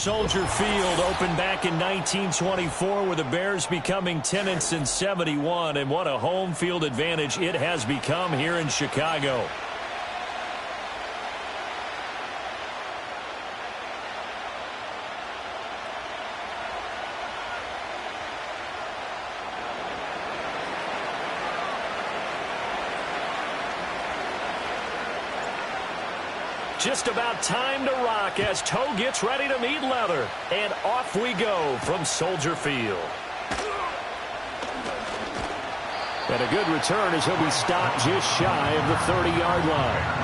Soldier Field opened back in 1924 with the Bears becoming 10-71, and what a home field advantage it has become here in Chicago. Just about time to rock as Toe gets ready to meet leather. And off we go from Soldier Field. And a good return as he'll be stopped just shy of the 30-yard line.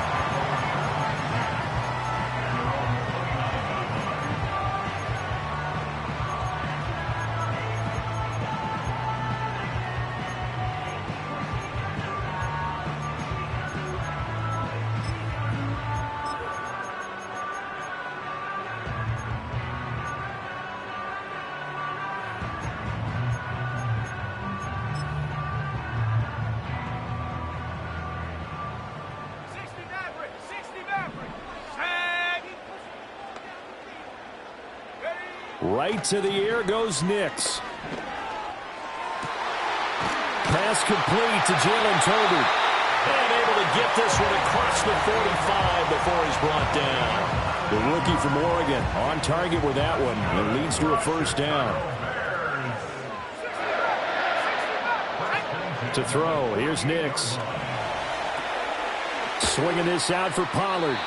Right to the air goes Nix. Pass complete to Jalen Tolbert. And able to get this one across the 45 before he's brought down. The rookie from Oregon on target with that one. It leads to a first down. To throw, here's Nix. Swinging this out for Pollard.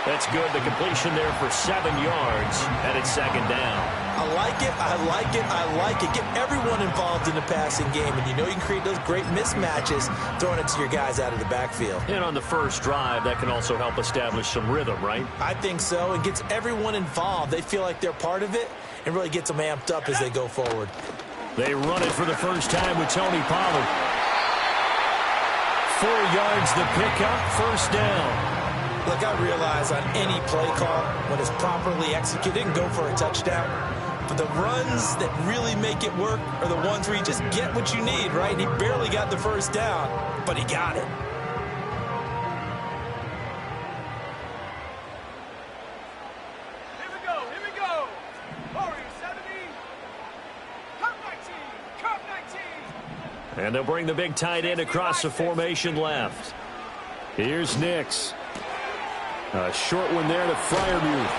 That's good. The completion there for 7 yards, and it's second down. I like it. I like it. I like it. Get everyone involved in the passing game, and you know you can create those great mismatches throwing it to your guys out of the backfield. And on the first drive, that can also help establish some rhythm, right? I think so. It gets everyone involved. They feel like they're part of it and really gets them amped up as they go forward. They run it for the first time with Tony Pollard. 4 yards the pickup, first down. Look, I realize on any play call, when it's properly executed, it can go for a touchdown. But the runs that really make it work are the ones where you just get what you need, right? And he barely got the first down, but he got it. Here we go. Warriors 70. Cup 19. And they'll bring the big tight end across the formation left. Here's Nix. A short one there to Freiermuth.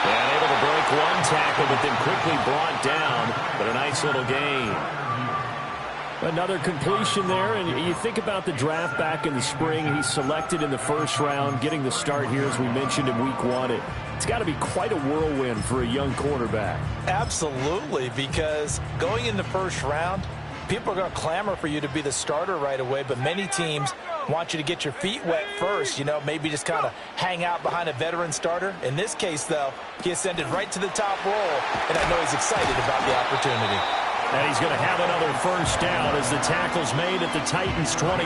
And able to break one tackle, but then quickly brought down. But a nice little gain. Another completion there, and you think about the draft back in the spring. He's selected in the first round, getting the start here, as we mentioned, in week 1. It's got to be quite a whirlwind for a young quarterback. Absolutely, because going in the first round, people are going to clamor for you to be the starter right away, but many teams want you to get your feet wet first, maybe just kind of hang out behind a veteran starter. In this case, though, he ascended right to the top roll, and I know he's excited about the opportunity. And he's going to have another first down as the tackle's made at the Titans' 21.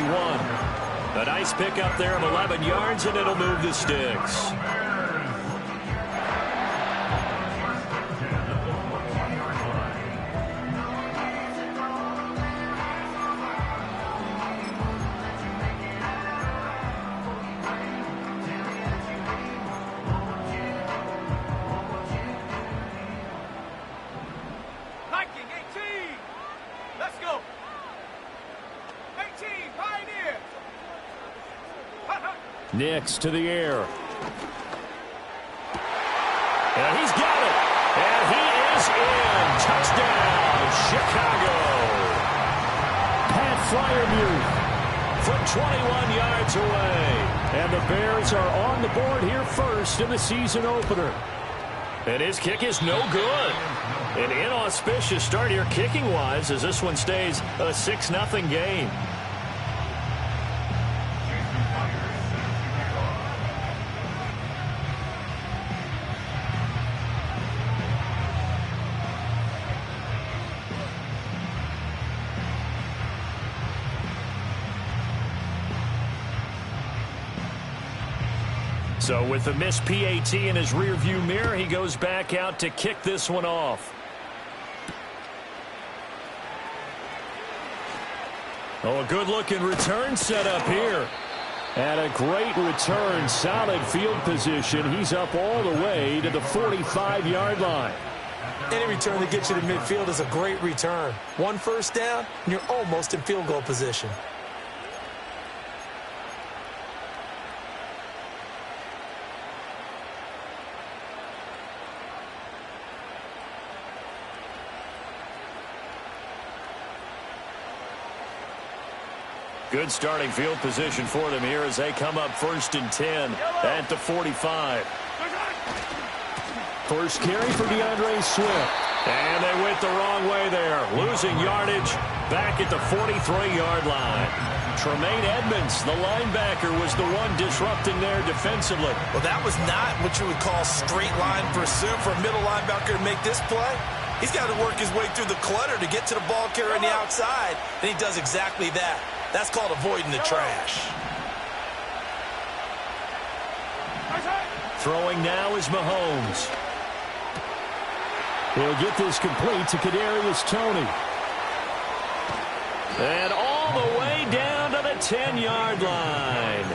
A nice pickup there of 11 yards, and it'll move the sticks. Nix to the air. And he's got it. And he is in. Touchdown, Chicago. Pat Freiermuth from 21 yards away. And the Bears are on the board here first in the season opener. And his kick is no good. An inauspicious start here kicking-wise as this one stays a 6-0 game. So with the missed PAT in his rearview mirror, he goes back out to kick this one off. Oh, a good-looking return set up here. And a great return, solid field position. He's up all the way to the 45-yard line. Any return that gets you to midfield is a great return. One first down, and you're almost in field goal position. Good starting field position for them here as they come up 1st and 10 at the 45. First carry for DeAndre Swift. And they went the wrong way there. Losing yardage back at the 43-yard line. Tremaine Edmonds, the linebacker, was the one disrupting there defensively. Well, that was not what you would call straight line pursuit for a middle linebacker to make this play. He's got to work his way through the clutter to get to the ball carrier on the outside, and he does exactly that. That's called avoiding the trash. Throwing now is Mahomes. He'll get this complete to Kadarius Toney. And all the way down to the 10-yard line.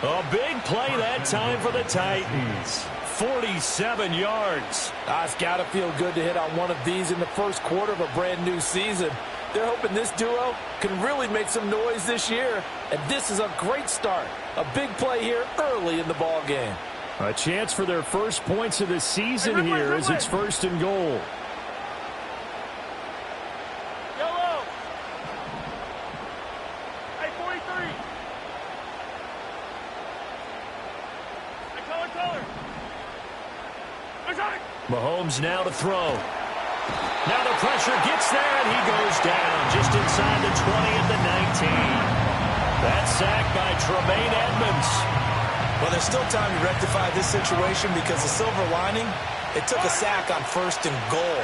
A big play that time for the Titans. 47 yards. It's got to feel good to hit on one of these in the first quarter of a brand new season. They're hoping this duo can really make some noise this year. And this is a great start. A big play here early in the ball game. A chance for their first points of the season here as it's 1st and goal. Yellow. Hey, 43. Hey, color. Mahomes now to throw. Now the pressure gets there, and he goes down just inside the 20 at the 19. That's sacked by Tremaine Edmonds. Well, there's still time to rectify this situation because the silver lining, it took a sack on 1st and goal.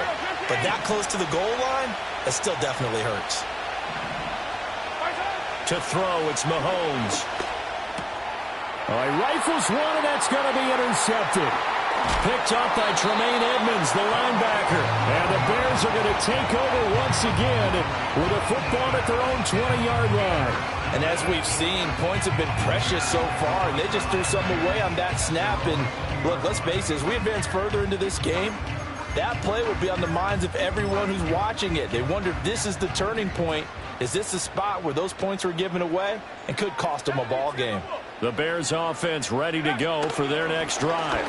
But that close to the goal line, it still definitely hurts. To throw, it's Mahomes. All right, rifles one, and that's going to be intercepted. Picked up by Tremaine Edmonds, the linebacker. And the Bears are going to take over once again with a football at their own 20-yard line. And as we've seen, points have been precious so far, and they just threw something away on that snap. And look, let's face it, as we advance further into this game, that play will be on the minds of everyone who's watching it. They wonder if this is the turning point. Is this a spot where those points were given away and could cost them a ball game? The Bears offense ready to go for their next drive.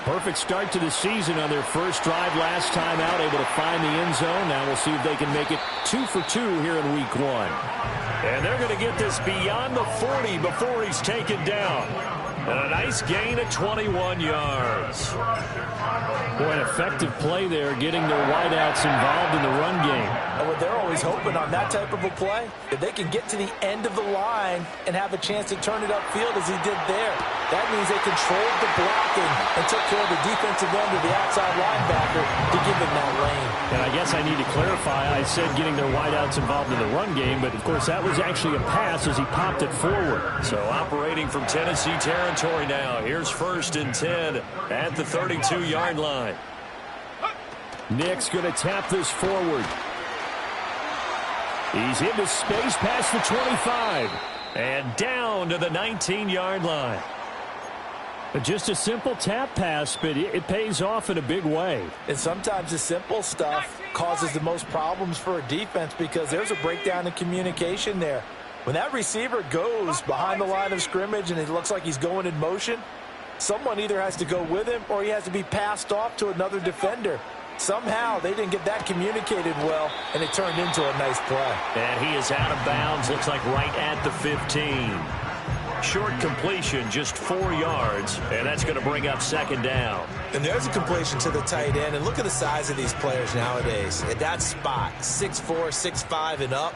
Perfect start to the season on their first drive last time out, able to find the end zone. Now we'll see if they can make it 2 for 2 here in week 1. And they're going to get this beyond the 40 before he's taken down. And a nice gain of 21 yards. Boy, an effective play there, getting their wideouts involved in the run game. And what they're always hoping on that type of a play, if they can get to the end of the line and have a chance to turn it upfield as he did there. That means they controlled the blocking and took care of the defensive end of the outside linebacker to give him that lane. And I guess I need to clarify, I said getting their wideouts involved in the run game, but of course that was actually a pass as he popped it forward. So operating from Tennessee territory now. Here's 1st and 10 at the 32-yard line. Nick's going to tap this forward. He's into space past the 25 and down to the 19-yard line. Just a simple tap pass, but it pays off in a big way. And sometimes the simple stuff causes the most problems for a defense because there's a breakdown in communication there. When that receiver goes behind the line of scrimmage and it looks like he's going in motion, someone either has to go with him or he has to be passed off to another defender. Somehow they didn't get that communicated well, and it turned into a nice play. And he is out of bounds, looks like right at the 15. Short completion, just 4 yards, and that's going to bring up 2nd down. And there's a completion to the tight end, and look at the size of these players nowadays. At that spot, 6'4", 6'5", and up.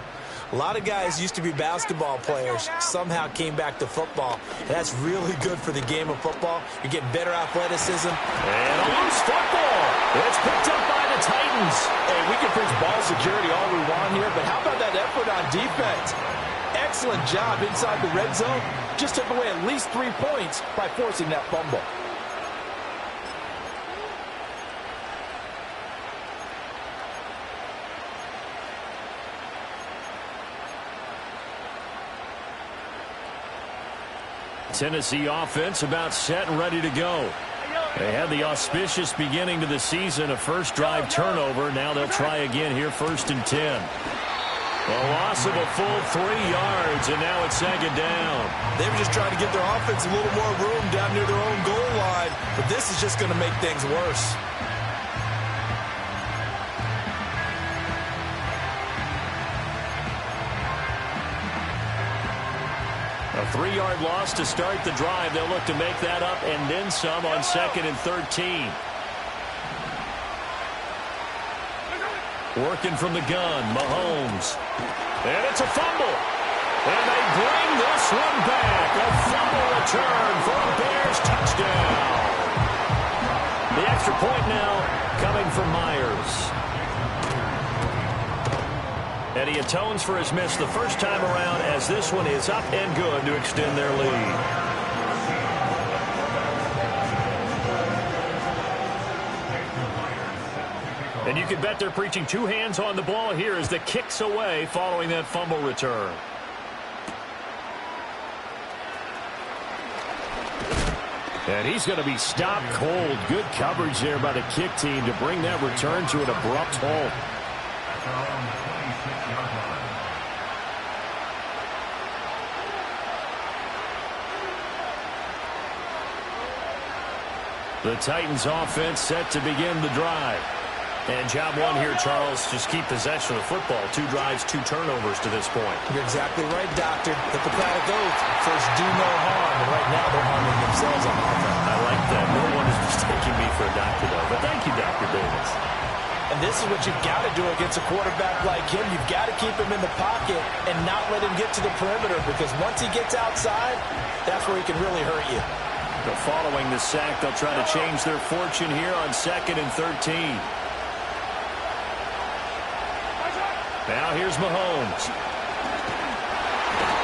A lot of guys used to be basketball players, somehow came back to football. And that's really good for the game of football. You're getting better athleticism. And a loose football. It's picked up by the Titans. Hey, we can preach ball security all we want here, but how about that effort on defense? Excellent job inside the red zone. Just took away at least 3 points by forcing that fumble. Tennessee offense about set and ready to go. They had the auspicious beginning to the season, a first drive turnover. Now they'll try again here, 1st and 10. A loss of a full 3 yards, and now it's second down. They were just trying to give their offense a little more room down near their own goal line, but this is just going to make things worse. A 3-yard loss to start the drive. They'll look to make that up and then some on 2nd and 13. Working from the gun, Mahomes. And it's a fumble. And they bring this one back. A fumble return for a Bears touchdown. The extra point now coming from Myers. And he atones for his miss the first time around, as this one is up and good to extend their lead. And you can bet they're preaching 2 hands on the ball here as the kick's away following that fumble return. And he's going to be stopped cold. Good coverage there by the kick team to bring that return to an abrupt halt. The Titans offense set to begin the drive. And job one here, Charles, just keep possession of the football. 2 drives, 2 turnovers to this point. You're exactly right, Doctor. Hippocratic oath. First, do no harm. And right now, they're harming themselves on offense. I like that. No one is mistaking me for a doctor, though. But thank you, Dr. Davis. And this is what you've got to do against a quarterback like him. You've got to keep him in the pocket and not let him get to the perimeter, because once he gets outside, that's where he can really hurt you. But following the sack, they'll try to change their fortune here on 2nd and 13. Now here's Mahomes.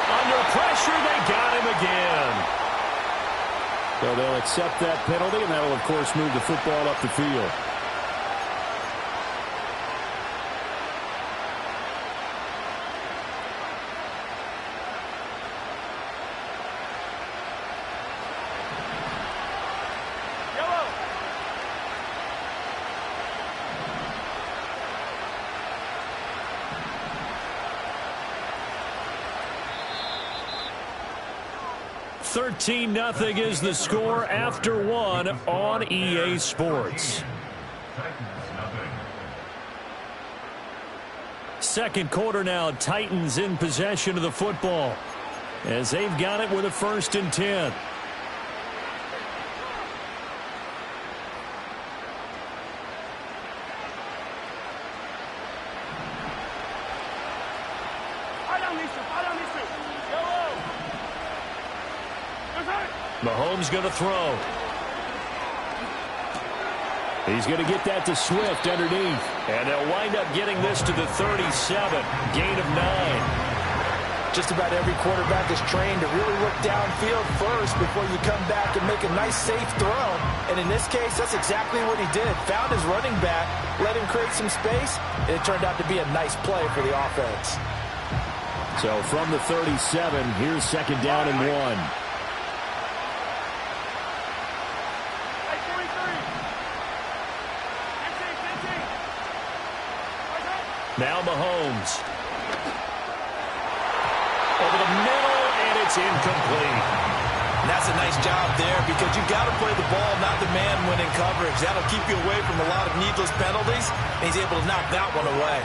Under pressure, they got him again. So they'll accept that penalty, and that'll, of course, move the football up the field. Thirteen 13-0 is the score after 1 on EA Sports. Second quarter now, Titans in possession of the football as they've got it with a 1st and 10. Mahomes going to throw. He's going to get that to Swift underneath. And they'll wind up getting this to the 37. Gain of 9. Just about every quarterback is trained to really look downfield first before you come back and make a nice, safe throw. And in this case, that's exactly what he did. Found his running back, let him create some space, and it turned out to be a nice play for the offense. So from the 37, here's 2nd down and 1. Now Mahomes. Over the middle, and it's incomplete. And that's a nice job there, because you've got to play the ball, not the man when in coverage. That'll keep you away from a lot of needless penalties, and he's able to knock that one away.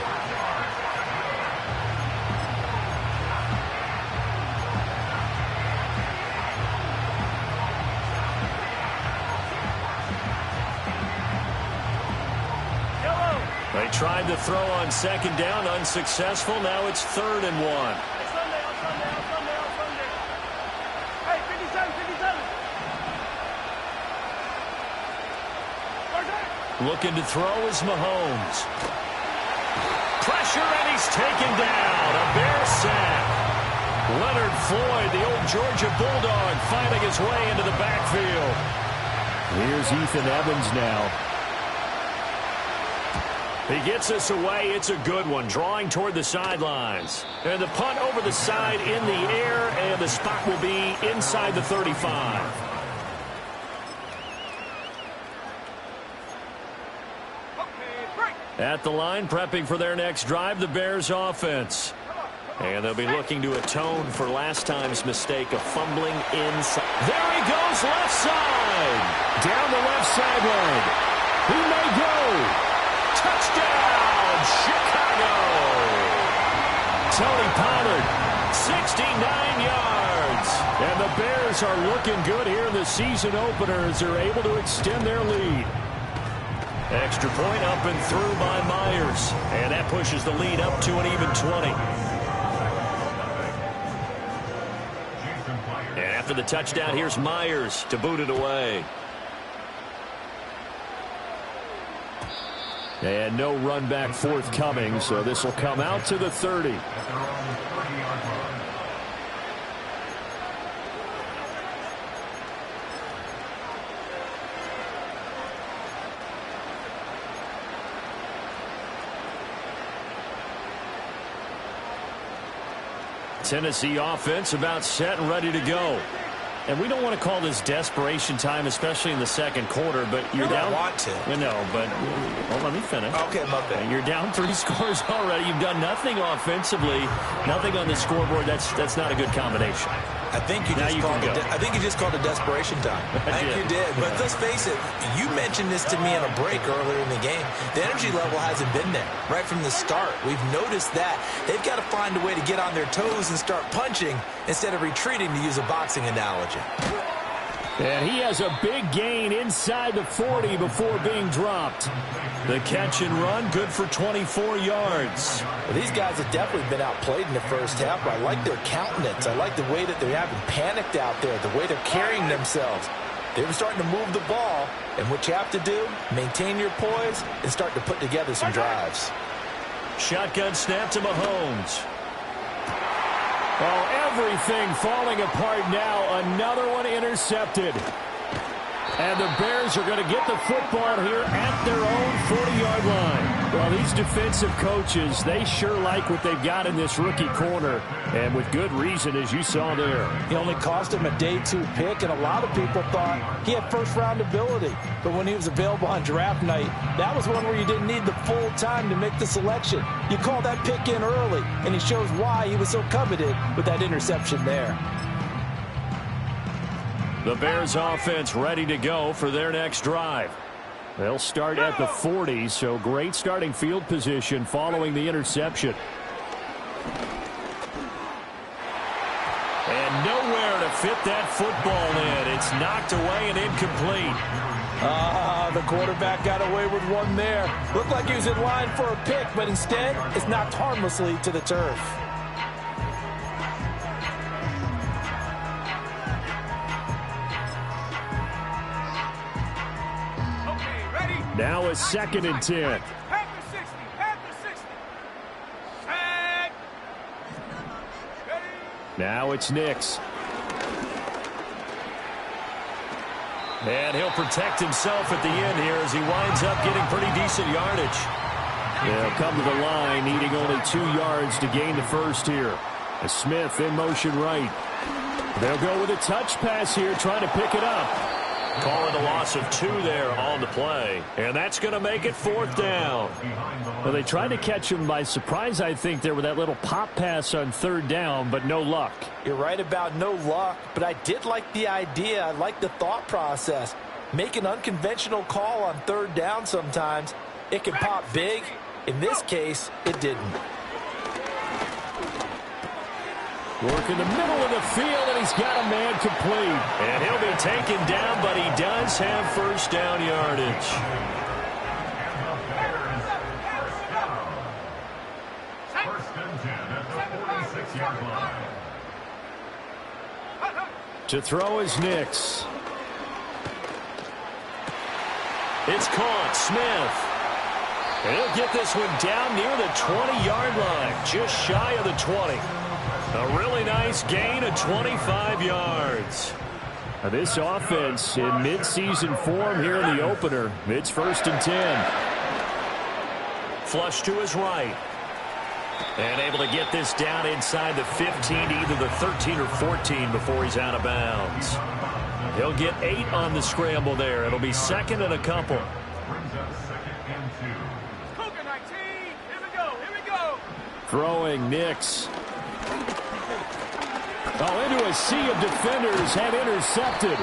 They tried to throw on 2nd down, unsuccessful. Now it's 3rd and 1. Hey, 57, 57. Looking to throw is Mahomes. Pressure, and he's taken down. A Bear sack. Leonard Floyd, the old Georgia Bulldog, finding his way into the backfield. Here's Ethan Evans now. He gets us away. It's a good one, drawing toward the sidelines. And the punt over the side in the air, and the spot will be inside the 35. At the line, prepping for their next drive, the Bears offense. And they'll be looking to atone for last time's mistake of fumbling inside. There he goes, left side. Down the left sideline. He may go. Touchdown, Chicago. Tony Pollard, 69 yards. And the Bears are looking good here in the season opener as they're able to extend their lead. Extra point up and through by Myers. And that pushes the lead up to an even 20. And after the touchdown, here's Myers to boot it away. And no run back forthcoming, so this will come out to the 30. Tennessee offense about set and ready to go. And we don't want to call this desperation time, especially in the second quarter, but you're down. You don't want to. No, but well, let me finish. Okay, my bad. You're down 3 scores already. You've done nothing offensively, nothing on the scoreboard. That's not a good combination. I think you just called it desperation time. I think you did. But let's face it, you mentioned this to me on a break earlier in the game. The energy level hasn't been there right from the start. We've noticed that. They've got to find a way to get on their toes and start punching instead of retreating, to use a boxing analogy. And he has a big gain inside the 40 before being dropped. The catch and run, good for 24 yards. Well, these guys have definitely been outplayed in the first half. I like their countenance. I like the way that they haven't panicked out there, the way they're carrying themselves. They're starting to move the ball, and what you have to do, maintain your poise and start to put together some drives. Shotgun snap to Mahomes. Oh, everything falling apart now. Another one intercepted. And the Bears are going to get the football here at their own 40-yard line. Well, these defensive coaches, they sure like what they've got in this rookie corner. And with good reason, as you saw there. He only cost him a day 2 pick, and a lot of people thought he had first-round ability. But when he was available on draft night, that was one where you didn't need the full time to make the selection. You call that pick in early, and it shows why he was so coveted with that interception there. The Bears offense ready to go for their next drive. They'll start at the 40, so great starting field position following the interception. And nowhere to fit that football in. It's knocked away and incomplete. The quarterback got away with one there. Looked like he was in line for a pick, but instead it's knocked harmlessly to the turf. Now a 2nd and 10. Panther 60. Panther 60. Set. Ready. Now it's Nix. And he'll protect himself at the end here as he winds up getting pretty decent yardage. They'll come to the line, needing only 2 yards to gain the first here. Smith in motion right. They'll go with a touch pass here, trying to pick it up. Call it a loss of 2 there on the play. And that's going to make it 4th down. Well, they tried to catch him by surprise, I think, there with that little pop pass on 3rd down, but no luck. You're right about no luck, but I did like the idea. I like the thought process. Make an unconventional call on 3rd down sometimes. It can pop big. In this case, it didn't. Work in the middle of the field, and he's got a man complete. And he'll be taken down, but he does have first down yardage. First and 10 at the 46-yard line. To throw is Nix. It's caught. Smith. And he'll get this one down near the 20-yard line, just shy of the 20. A really nice gain of 25 yards. Now this offense in midseason form here in the opener. It's 1st and 10. Flush to his right. And able to get this down inside the 15 to either the 13 or 14 before he's out of bounds. He'll get 8 on the scramble there. It'll be second and a couple. Brings up 2nd and 2. Cougar 19. Here we go. Here we go. Throwing Nix. Oh, into a sea of defenders and intercepted.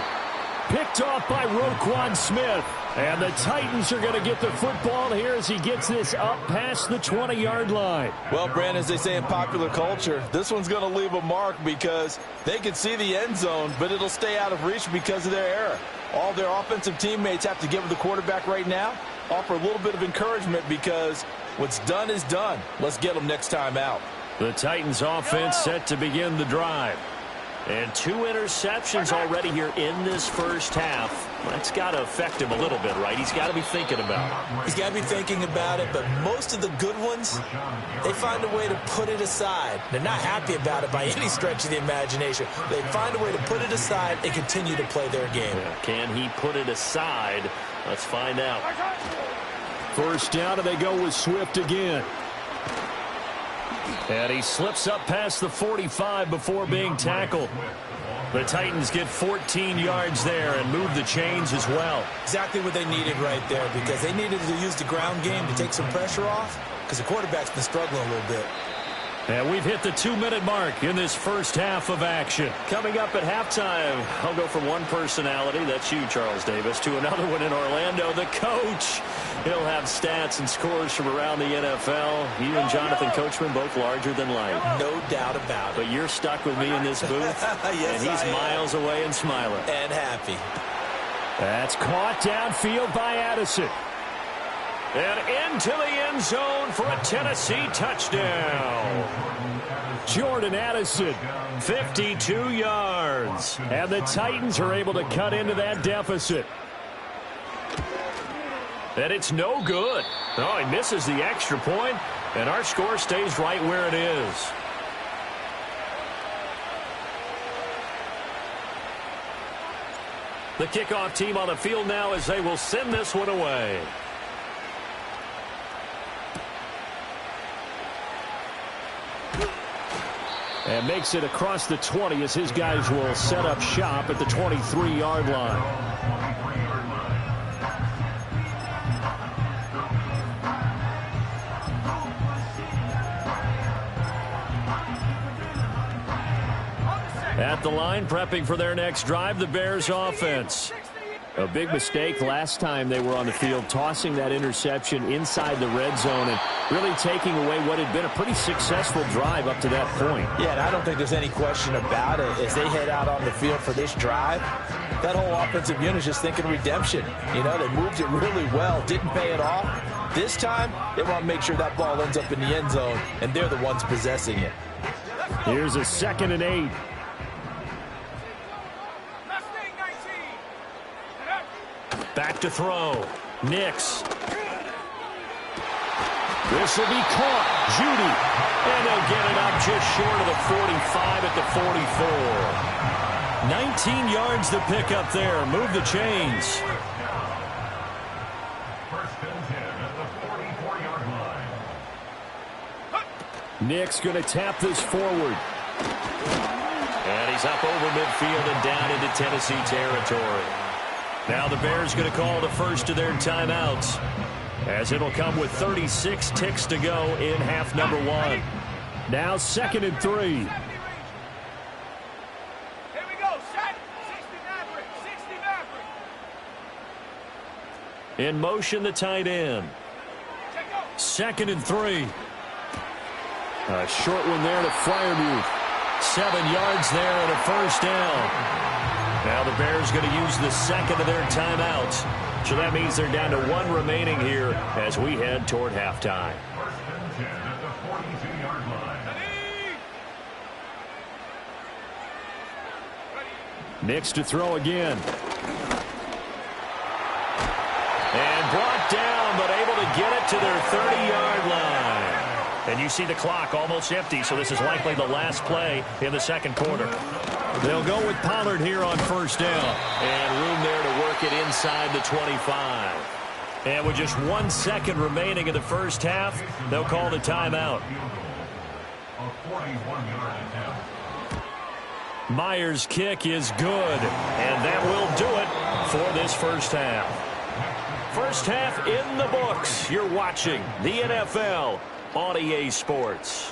Picked off by Roquan Smith. And the Titans are going to get the football here as he gets this up past the 20-yard line. Well, Brandon, as they say in popular culture, this one's going to leave a mark because they can see the end zone, but it'll stay out of reach because of their error. All their offensive teammates have to give the quarterback right now, offer a little bit of encouragement because what's done is done. Let's get them next time out. The Titans offense set to begin the drive. And 2 interceptions already here in this first half. That's got to affect him a little bit, right? He's got to be thinking about it. He's got to be thinking about it, but most of the good ones, they find a way to put it aside. They're not happy about it by any stretch of the imagination. They find a way to put it aside and continue to play their game. Can he put it aside? Let's find out. First down, and they go with Swift again. And he slips up past the 45 before being tackled. The Titans get 14 yards there and move the chains as well. Exactly what they needed right there because they needed to use the ground game to take some pressure off because the quarterback's been struggling a little bit. And we've hit the 2-minute mark in this first half of action. Coming up at halftime, I'll go from one personality, that's you, Charles Davis, to another one in Orlando, the coach. He'll have stats and scores from around the NFL. You and Jonathan Coachman, both larger than life. No doubt about it. But you're stuck with me in this booth, yes, and he's miles away and smiling. And happy. That's caught downfield by Addison. And into the end zone for a Tennessee touchdown. Jordan Addison, 52 yards. And the Titans are able to cut into that deficit. And it's no good. Oh, he misses the extra point, and our score stays right where it is. The kickoff team on the field now as they will send this one away. And makes it across the 20 as his guys will set up shop at the 23-yard line. At the line, prepping for their next drive, the Bears offense. A big mistake last time they were on the field, tossing that interception inside the red zone and really taking away what had been a pretty successful drive up to that point. Yeah, and I don't think there's any question about it. As they head out on the field for this drive, that whole offensive unit is just thinking redemption. You know, they moved it really well, didn't pay it off. This time, they want to make sure that ball ends up in the end zone, and they're the ones possessing it. Here's a 2nd and 8. Back to throw. Nix. This will be caught. Judy. And they'll get it up just short of the 45 at the 44. 19 yards to pick up there. Move the chains. First and 10 at the 44-yard line. Nix going to tap this forward. And he's up over midfield and down into Tennessee territory. Now the Bears going to call the first of their timeouts, as it'll come with 36 ticks to go in half number 1. Now 2nd and 3. Here we go. Shot. 60 Maverick. 60 Maverick. In motion, the tight end. 2nd and 3. A short one there to Freiermuth. 7 yards there and a first down. Now the Bears going to use the second of their timeouts. So that means they're down to 1 remaining here as we head toward halftime. First and 10 at the 42-yard line. Nix to throw again. And brought down, but able to get it to their 30-yard line. And you see the clock almost empty, so this is likely the last play in the second quarter. They'll go with Pollard here on first down. And room there to work it inside the 25. And with just 1 second remaining in the first half, they'll call the timeout. 41-yard attempt. Myers' kick is good, and that will do it for this first half. First half in the books. You're watching the NFL on EA Sports.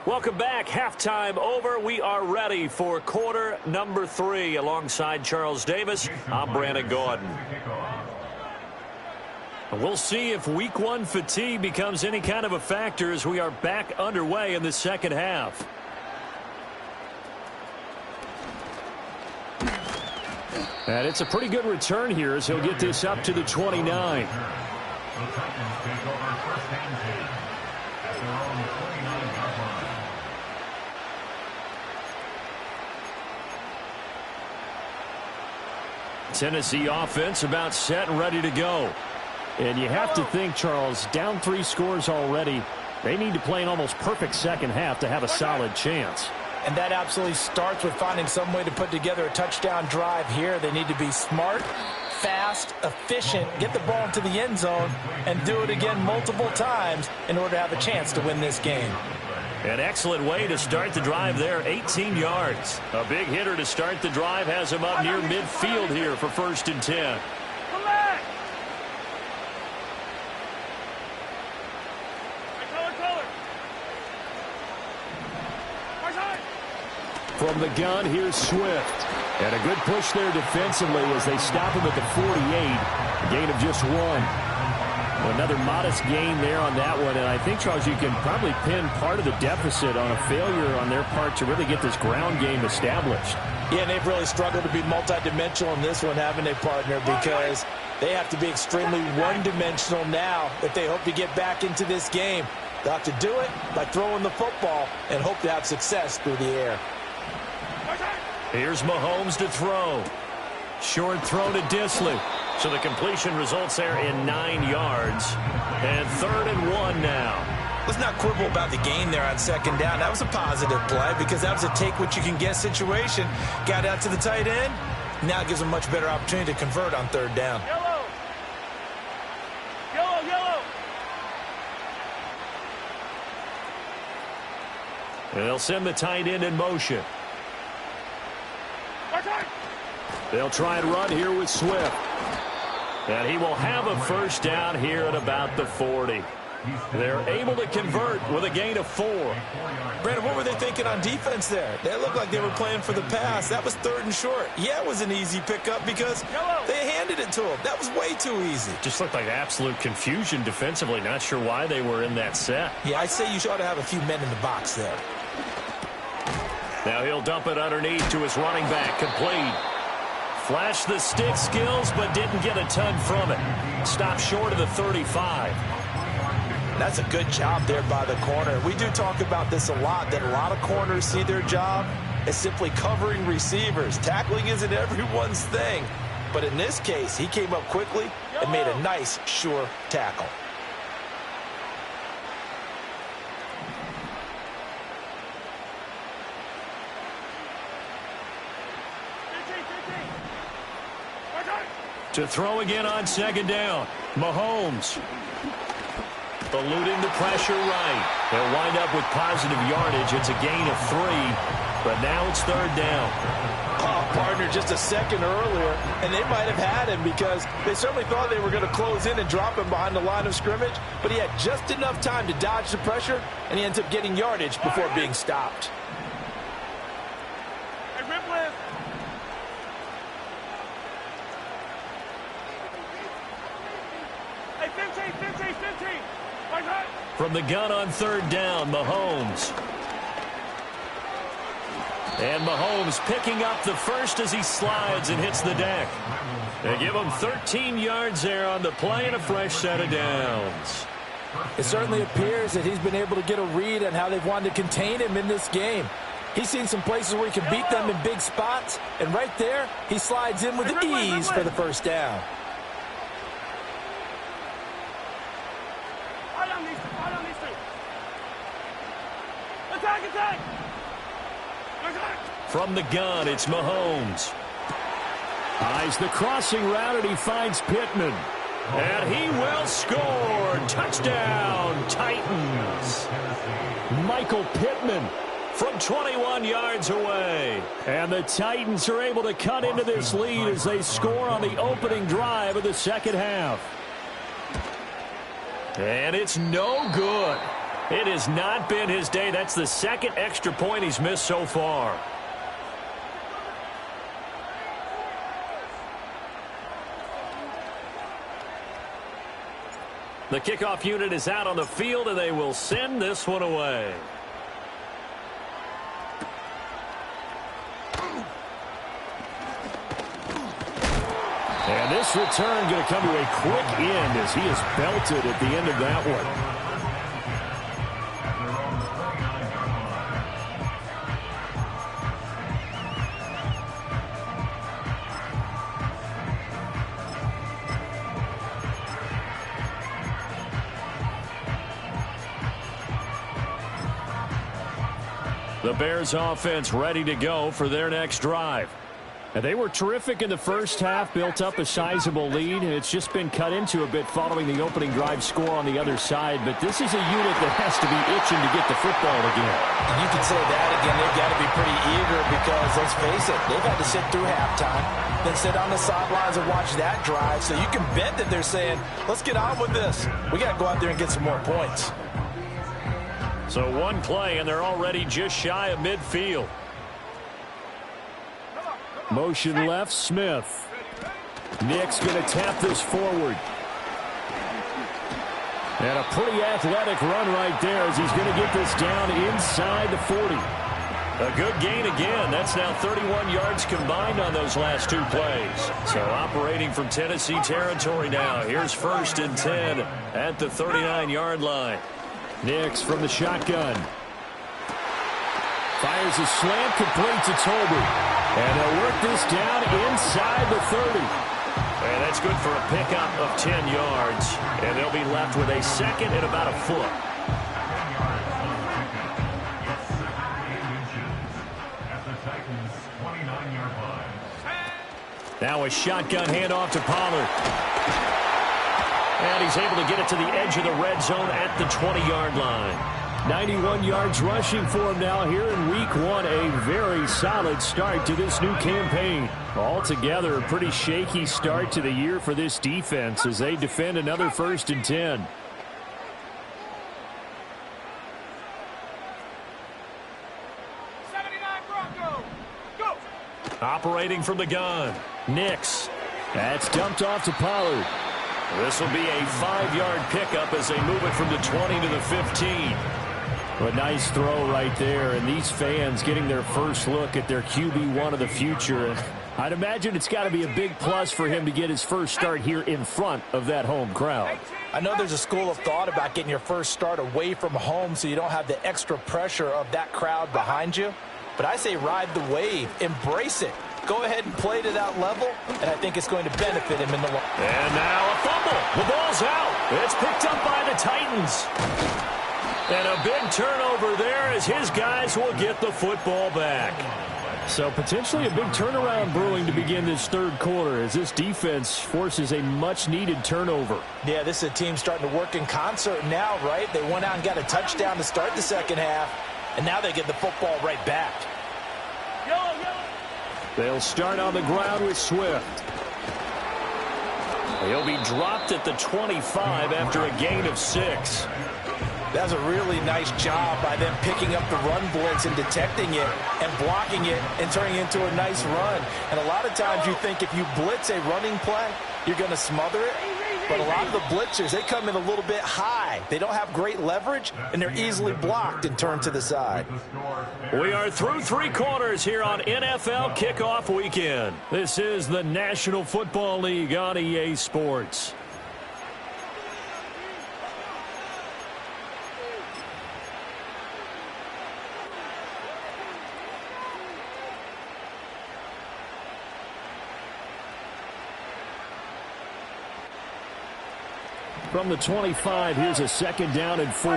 Welcome back. Halftime over. We are ready for quarter number 3. Alongside Charles Davis, I'm Brandon Gordon. We'll see if week 1 fatigue becomes any kind of a factor as we are back underway in the second half. And it's a pretty good return here as he'll get this up to the 29. The Titans take over first and 10 at their own 29-yard line. Tennessee offense about set and ready to go. And you have to think, Charles, down 3 scores already. They need to play an almost perfect second half to have a solid chance. And that absolutely starts with finding some way to put together a touchdown drive here. They need to be smart, fast, efficient, get the ball into the end zone, and do it again multiple times in order to have a chance to win this game. An excellent way to start the drive there, 18 yards. A big hitter to start the drive has him up near midfield here for first and 10. From the gun, here's Swift. And a good push there defensively as they stop him at the 48. A gain of just 1. Another modest gain there on that one. And I think, Charles, you can probably pin part of the deficit on a failure on their part to really get this ground game established. Yeah, and they've really struggled to be multidimensional in this one, haven't they, partner? Because they have to be extremely one-dimensional now if they hope to get back into this game. They'll have to do it by throwing the football and hope to have success through the air. Here's Mahomes to throw. Short throw to Disley. So the completion results there in 9 yards. And 3rd and 1 now. Let's not quibble about the gain there on second down. That was a positive play because that was a take-what-you-can-get situation. Got out to the tight end. Now it gives them a much better opportunity to convert on 3rd down. Yellow. Yellow, yellow. And they'll send the tight end in motion. They'll try and run here with Swift. And he will have a first down here at about the 40. They're able to convert with a gain of 4. Brandon, what were they thinking on defense there? They looked like they were playing for the pass. That was 3rd and short. Yeah, it was an easy pickup because they handed it to him. That was way too easy. Just looked like absolute confusion defensively. Not sure why they were in that set. Yeah, I'd say you ought to have a few men in the box there. Now he'll dump it underneath to his running back. Complete. Flashed the stick skills, but didn't get a ton from it. Stopped short of the 35. That's a good job there by the corner. We do talk about this a lot, that a lot of corners see their job as simply covering receivers. Tackling isn't everyone's thing. But in this case, he came up quickly and made a nice, sure tackle. To throw again on second down. Mahomes. Eluding the pressure right. They'll wind up with positive yardage. It's a gain of 3, but now it's 3rd down. Oh, partner, just a second earlier, and they might have had him because they certainly thought they were going to close in and drop him behind the line of scrimmage, but he had just enough time to dodge the pressure, and he ends up getting yardage before being stopped. From the gun on 3rd down, Mahomes. And Mahomes picking up the first as he slides and hits the deck. They give him 13 yards there on the play and a fresh set of downs. It certainly appears that he's been able to get a read on how they've wanted to contain him in this game. He's seen some places where he can beat them in big spots, and right there, he slides in with ease for the first down. From the gun, it's Mahomes. Eyes the crossing route, and he finds Pittman. And he will score. Touchdown, Titans. Michael Pittman from 21 yards away. And the Titans are able to cut into this lead as they score on the opening drive of the second half. And it's no good. It has not been his day. That's the second extra point he's missed so far. The kickoff unit is out on the field, and they will send this one away. And this return going to come to a quick end as he is belted at the end of that one. The Bears offense ready to go for their next drive. And they were terrific in the first half, built up a sizable lead, and it's just been cut into a bit following the opening drive score on the other side. But this is a unit that has to be itching to get the football again. You can say that again. They've got to be pretty eager because, let's face it, they've had to sit through halftime, then sit on the sidelines and watch that drive. So you can bet that they're saying, let's get on with this. We got to go out there and get some more points. So one play, and they're already just shy of midfield. Motion left, Smith. Nick's going to tap this forward. And a pretty athletic run right there as he's going to get this down inside the 40. A good gain again. That's now 31 yards combined on those last two plays. So operating from Tennessee territory now. Here's 1st and 10 at the 39-yard line. Nix from the shotgun. Fires a slant complete to Toby. And they'll work this down inside the 30. And that's good for a pickup of 10 yards. And they'll be left with a second and about a foot. Now a shotgun handoff to Pollard. And he's able to get it to the edge of the red zone at the 20-yard line. 91 yards rushing for him now here in week 1. A very solid start to this new campaign. Altogether, a pretty shaky start to the year for this defense as they defend another 1st and 10. Operating from the gun. Nix. That's dumped off to Pollard. This will be a 5-yard pickup as they move it from the 20 to the 15. A nice throw right there, and these fans getting their first look at their QB1 of the future. I'd imagine it's got to be a big plus for him to get his first start here in front of that home crowd. I know there's a school of thought about getting your first start away from home so you don't have the extra pressure of that crowd behind you. But I say ride the wave. Embrace it. Go ahead and play to that level, and I think it's going to benefit him in the long run. And now a fumble. The ball's out. It's picked up by the Titans. And a big turnover there as his guys will get the football back. So potentially a big turnaround brewing to begin this third quarter as this defense forces a much-needed turnover. Yeah, this is a team starting to work in concert now, right? They went out and got a touchdown to start the second half, and now they get the football right back. They'll start on the ground with Swift. He'll be dropped at the 25 after a gain of 6. That's a really nice job by them picking up the run blitz and detecting it and blocking it and turning it into a nice run. And a lot of times you think if you blitz a running play, you're going to smother it. But a lot of the blitzers, they come in a little bit high. They don't have great leverage, and they're easily blocked and turned to the side. We are through 3 quarters here on NFL Kickoff Weekend. This is the National Football League on EA Sports. From the 25, here's a 2nd down and 4.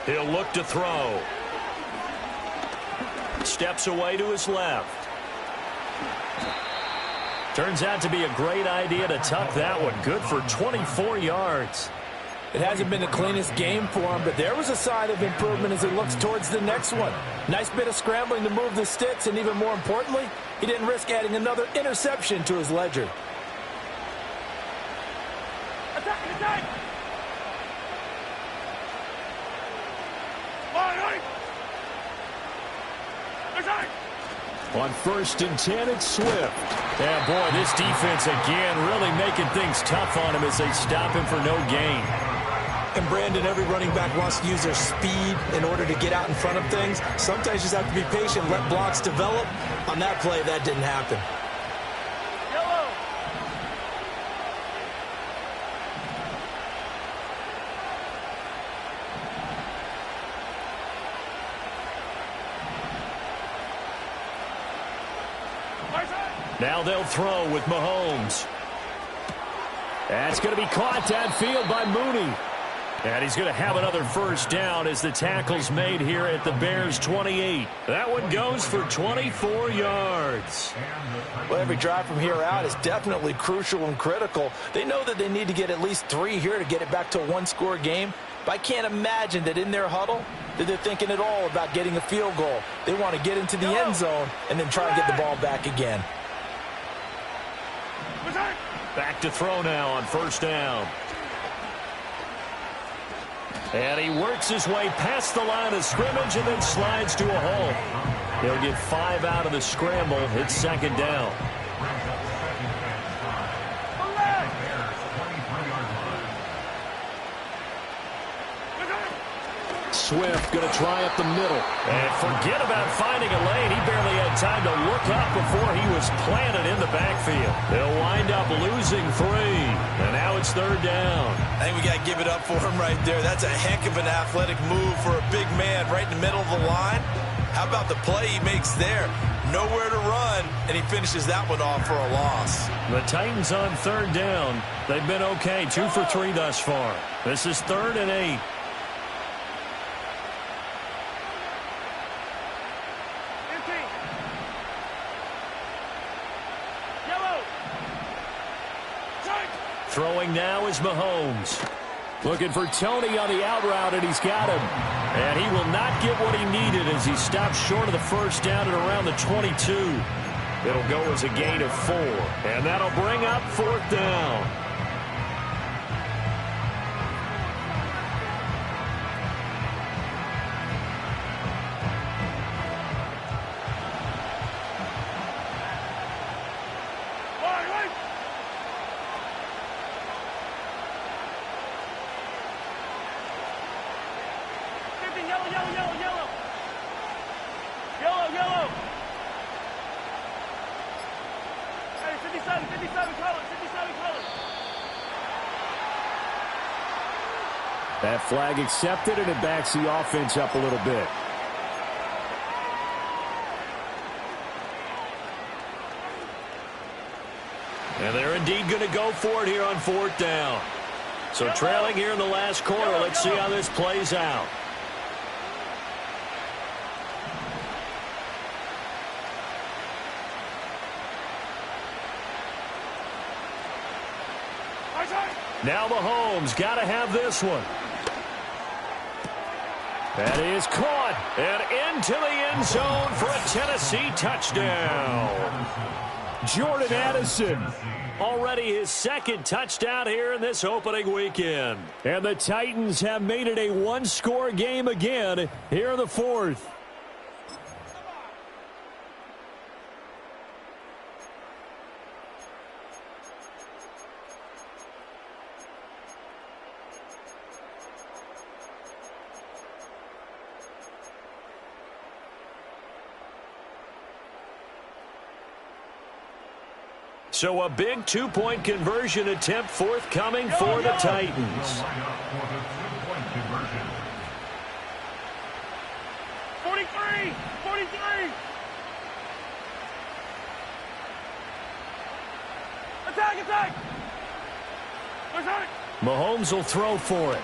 He'll look to throw. Steps away to his left. Turns out to be a great idea to tuck that one. Good for 24 yards. It hasn't been the cleanest game for him, but there was a sign of improvement as he looks towards the next one. Nice bit of scrambling to move the sticks, and even more importantly, he didn't risk adding another interception to his ledger. Attack, attack! Attack! On 1st and 10, it's Swift. And boy, this defense again really making things tough on him as they stop him for no gain. And Brandon, every running back wants to use their speed in order to get out in front of things. Sometimes you just have to be patient, let blocks develop. On that play, that didn't happen. Yellow! Now they'll throw with Mahomes. That's going to be caught downfield by Mooney. And he's going to have another first down as the tackle's made here at the Bears' 28. That one goes for 24 yards. Well, every drive from here out is definitely crucial and critical. They know that they need to get at least 3 here to get it back to a one-score game. But I can't imagine that in their huddle that they're thinking at all about getting a field goal. They want to get into the end zone and then try to get the ball back again. Back to throw now on first down. And he works his way past the line of scrimmage and then slides to a hole. He'll get 5 out of the scramble. It's second down. Swift going to try up the middle. And forget about finding a lane. He barely had time to look up before he was planted in the backfield. They'll wind up losing 3. And now it's third down. I think we got to give it up for him right there. That's a heck of an athletic move for a big man right in the middle of the line. How about the play he makes there? Nowhere to run, and he finishes that one off for a loss. The Titans on third down. They've been okay, 2 for 3 thus far. This is 3rd and 8. Throwing now is Mahomes. Looking for Tony on the out route, and he's got him. And he will not get what he needed as he stops short of the first down at around the 22. It'll go as a gain of 4. And that'll bring up 4th down. That flag accepted, and it backs the offense up a little bit. And they're indeed going to go for it here on 4th down. So trailing here in the last quarter. Let's see how this plays out. Now Mahomes got to have this one. That is caught and into the end zone for a Tennessee touchdown. Jordan Addison, already his 2nd touchdown here in this opening weekend. And the Titans have made it a one-score game again here in the 4th. So a big 2-point conversion attempt forthcoming for the Titans. 43! 43! Attack! Attack! Attack! Mahomes will throw for it.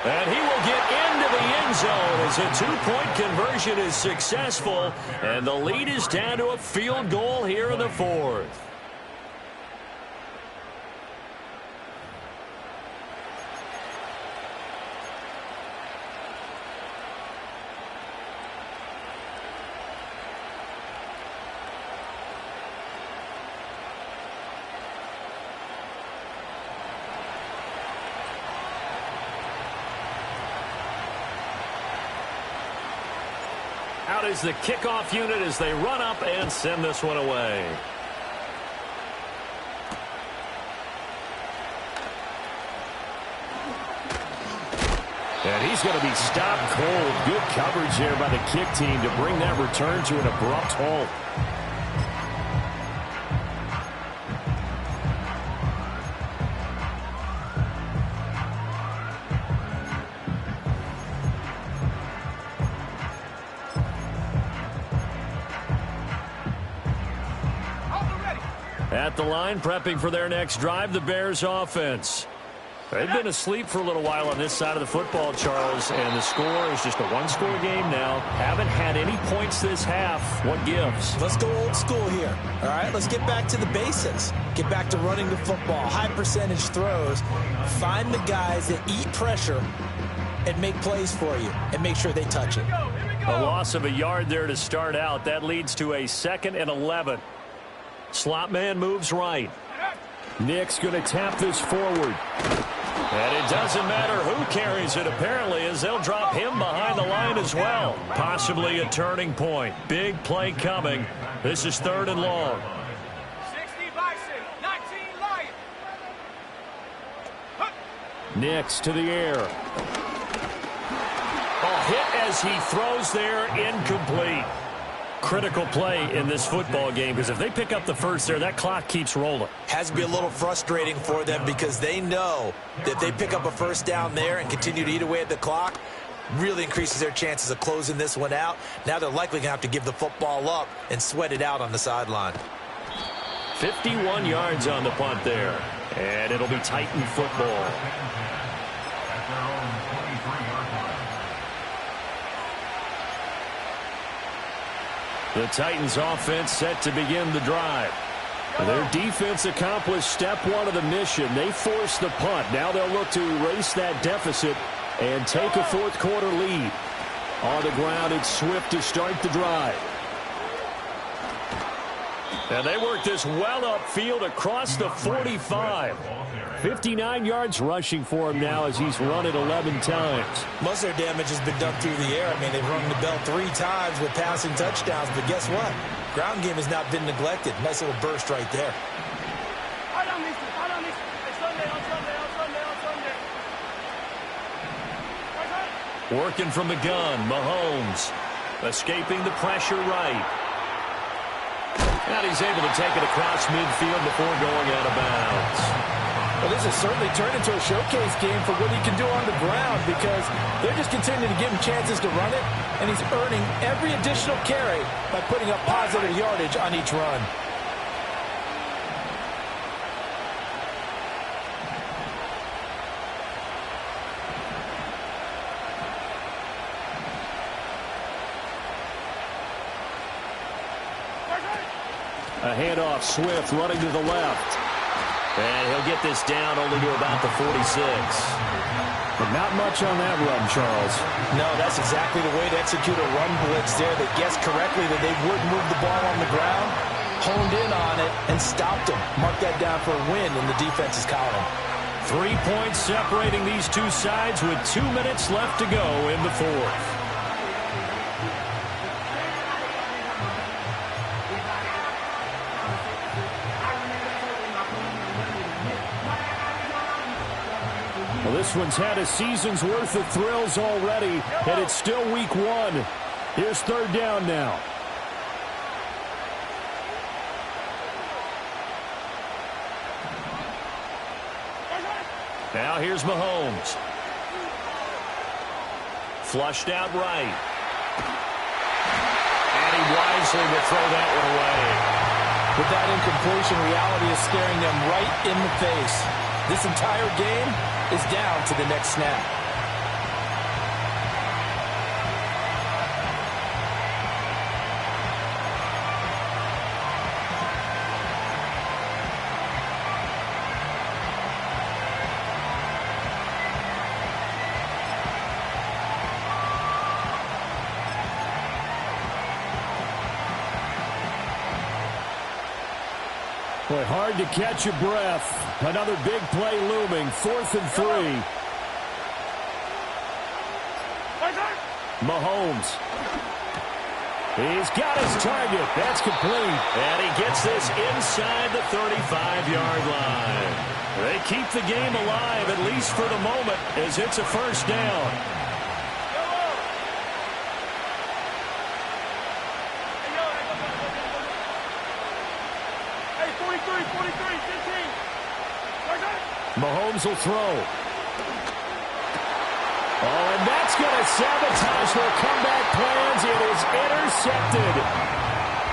And he will get into the end zone as a two-point conversion is successful. And the lead is down to a field goal here in the fourth. Out is the kickoff unit as they run up and send this one away. And he's going to be stopped cold. Good coverage there by the kick team to bring that return to an abrupt halt. At the line, prepping for their next drive, the Bears offense. They've been asleep for a little while on this side of the football, Charles, and the score is just a one-score game now. Haven't had any points this half. What gives? Let's go old school here. All right, let's get back to the basics. Get back to running the football, high percentage throws. Find the guys that eat pressure and make plays for you and make sure they touch it. A loss of a yard there to start out. That leads to a 2nd and 11. Slot man moves right. Nick's going to tap this forward. And it doesn't matter who carries it, apparently, as they'll drop him behind the line as well. Possibly a turning point. Big play coming. This is 3rd and long. 60 Bison, 19 Lion. Nick's to the air. A hit as he throws there, incomplete. Critical play in this football game, because if they pick up the first there, that clock keeps rolling. Has to be a little frustrating for them because they know that if they pick up a first down there and continue to eat away at the clock, really increases their chances of closing this one out. Now they're likely going to have to give the football up and sweat it out on the sideline. 51 yards on the punt there, and it'll be Titan football. The Titans offense set to begin the drive. Their defense accomplished step one of the mission. They forced the punt. Now they'll look to erase that deficit and take a fourth quarter lead. On the ground, it's Swift to start the drive. And they work this well upfield across the 45. 59 yards rushing for him now as he's run it 11 times. Most of their damage has been done through the air. I mean, they've rung the bell 3 times with passing touchdowns, but guess what? Ground game has not been neglected. Nice little burst right there. Working from the gun, Mahomes escaping the pressure right. And he's able to take it across midfield before going out of bounds. Well, this has certainly turned into a showcase game for what he can do on the ground, because they're just continuing to give him chances to run it, and he's earning every additional carry by putting up positive yardage on each run. A handoff, Swift running to the left. And he'll get this down only to about the 46. But not much on that run, Charles. No, that's exactly the way to execute a run blitz there. They guessed correctly that they would move the ball on the ground, honed in on it, and stopped them. Mark that down for a win in the defense's column. 3 points separating these two sides with 2 minutes left to go in the fourth. Well, this one's had a season's worth of thrills already, and it's still week 1. Here's 3rd down now. Now here's Mahomes. Flushed out right. And he wisely will throw that one away. With that incompletion, reality is staring them right in the face. This entire game is down to the next snap. Boy, hard to catch your breath. Another big play looming. 4th and 3. Mahomes. He's got his target. That's complete. And he gets this inside the 35-yard line. They keep the game alive, at least for the moment, as it's a first down. Hey, 43, 15. Mahomes will throw. Oh, and that's going to sabotage their comeback plans. It is intercepted.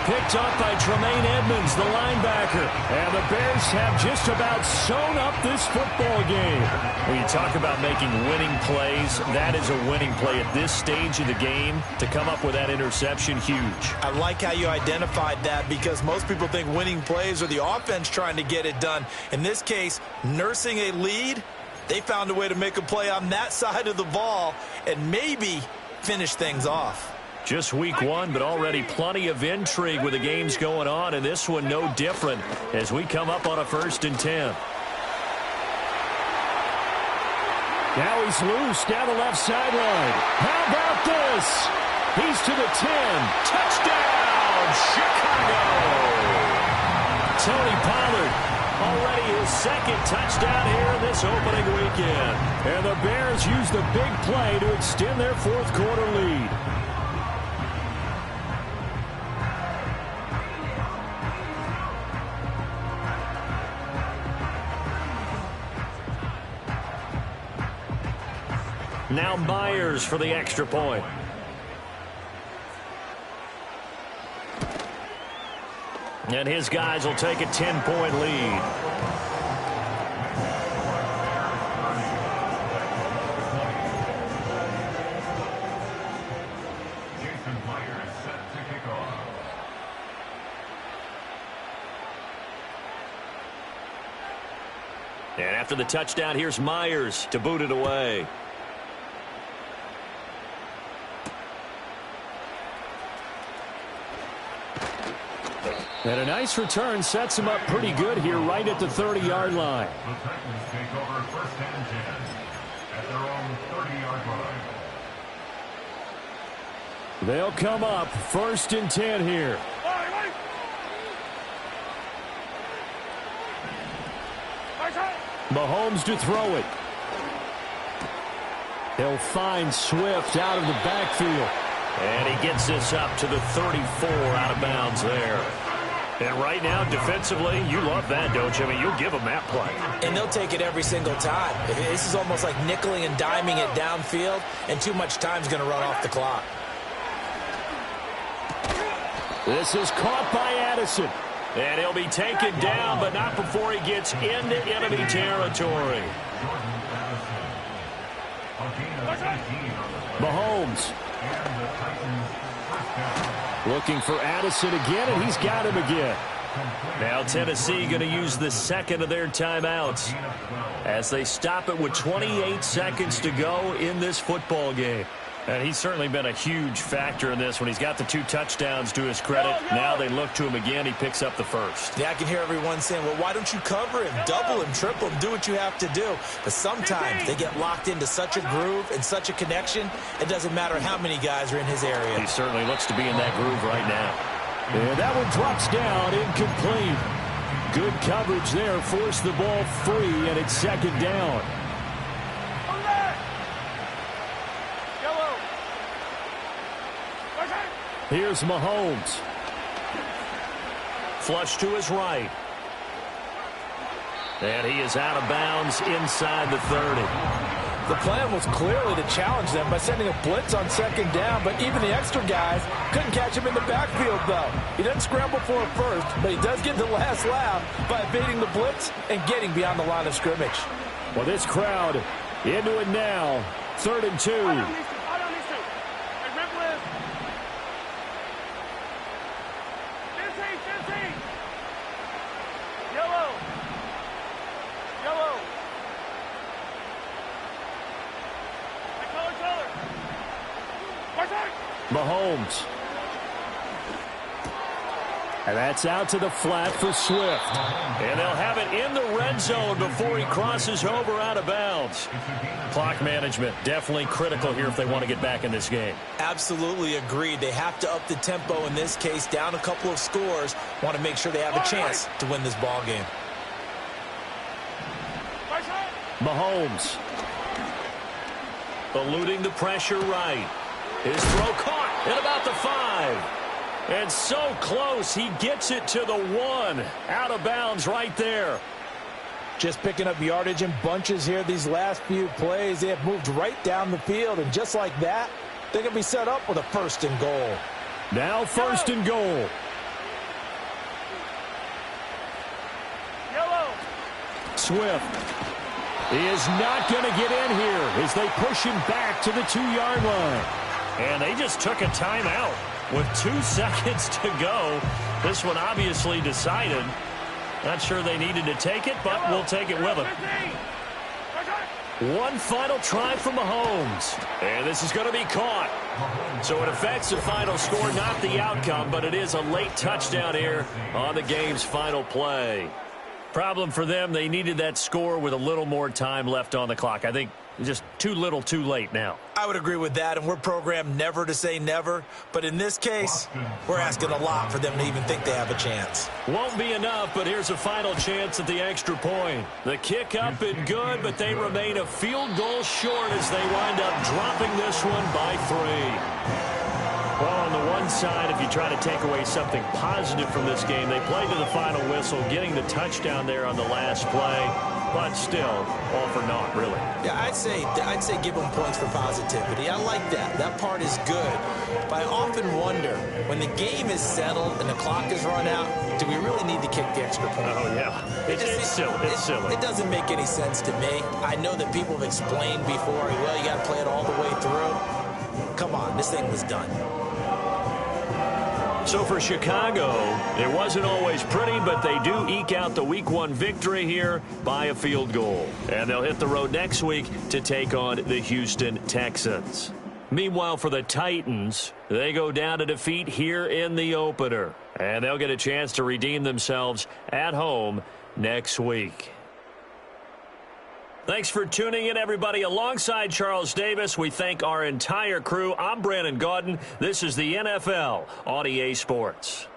Picked up by Tremaine Edmonds, the linebacker. And the Bears have just about sewn up this football game. When you talk about making winning plays, that is a winning play at this stage of the game. To come up with that interception, huge. I like how you identified that because most people think winning plays are the offense trying to get it done. In this case, nursing a lead, they found a way to make a play on that side of the ball and maybe finish things off. Just week 1, but already plenty of intrigue with the games going on, and this one no different as we come up on a 1st and 10. Now he's loose down the left sideline. How about this? He's to the 10. Touchdown, Chicago! Tony Pollard, already his 2nd touchdown here in this opening weekend. And the Bears use the big play to extend their 4th quarter lead. Now Myers for the extra point. And his guys will take a 10-point lead. Jason Myers set to kick off. And after the touchdown, here's Myers to boot it away. And a nice return sets him up pretty good here right at the 30-yard line. The Titans take over 1st and 10 at their own 30-yard line. They'll come up 1st and 10 here. Mahomes to throw it. He'll find Swift out of the backfield. And he gets this up to the 34 out of bounds there. And right now, defensively, you love that, don't you? I mean, you'll give them that play. And they'll take it every single time. This is almost like nickeling and diming it downfield, and too much time's going to run off the clock. This is caught by Addison. And he'll be taken down, but not before he gets into enemy territory. Mahomes. Looking for Addison again, and he's got him again. Now Tennessee going to use the 2nd of their timeouts as they stop it with 28 seconds to go in this football game. And he's certainly been a huge factor in this when he's got the 2 touchdowns to his credit. Now they look to him again. He picks up the 1st. Yeah, I can hear everyone saying, well, why don't you cover him, double him, triple him, do what you have to do. But sometimes they get locked into such a groove and such a connection, it doesn't matter how many guys are in his area. He certainly looks to be in that groove right now. And that one drops down, incomplete. Good coverage there, forced the ball free, and it's 2nd down. Here's Mahomes. Flush to his right. And he is out of bounds inside the 30. The plan was clearly to challenge them by sending a blitz on 2nd down, but even the extra guys couldn't catch him in the backfield, though. He doesn't scramble for it first, but he does get the last laugh by evading the blitz and getting beyond the line of scrimmage. Well, this crowd into it now. 3rd and 2. Mahomes. And that's out to the flat for Swift. And they'll have it in the red zone before he crosses over out of bounds. Clock management definitely critical here if they want to get back in this game. Absolutely agreed. They have to up the tempo in this case, down a couple of scores. Want to make sure they have a chance to win this ball game. Mahomes. Eluding the pressure right. His throw caught at about the 5. And so close, he gets it to the 1. Out of bounds right there. Just picking up yardage in bunches here these last few plays. They have moved right down the field, and just like that, they're going to be set up with a 1st and goal. Now 1st and goal. Yellow. Swift. He is not going to get in here as they push him back to the 2-yard line. And they just took a timeout with 2 seconds to go. This one obviously decided. Not sure they needed to take it, but we'll take it with them. One final try from Mahomes. And this is going to be caught. So it affects the final score, not the outcome, but it is a late touchdown here on the game's final play. Problem for them, they needed that score with a little more time left on the clock. I think just too little too late now. I would agree with that, and we're programmed never to say never. But in this case, we're asking a lot for them to even think they have a chance. Won't be enough, but here's a final chance at the extra point. The kick up and good, but they remain a field goal short as they wind up dropping this one by 3. Well, on the one side, if you try to take away something positive from this game, they played to the final whistle, getting the touchdown there on the last play, but still, all for naught, really. Yeah, I'd say give them points for positivity. I like that. That part is good. But I often wonder, when the game is settled and the clock is run out, do we really need to kick the extra point? Oh, yeah. It's silly. It's silly. It doesn't make any sense to me. I know that people have explained before, well, you got to play it all the way through. Come on, this thing was done. So for Chicago, it wasn't always pretty, but they do eke out the Week 1 victory here by a field goal. And they'll hit the road next week to take on the Houston Texans. Meanwhile, for the Titans, they go down to defeat here in the opener. And they'll get a chance to redeem themselves at home next week. Thanks for tuning in, everybody. Alongside Charles Davis, we thank our entire crew. I'm Brandon Gaudin. This is the NFL on EA Sports.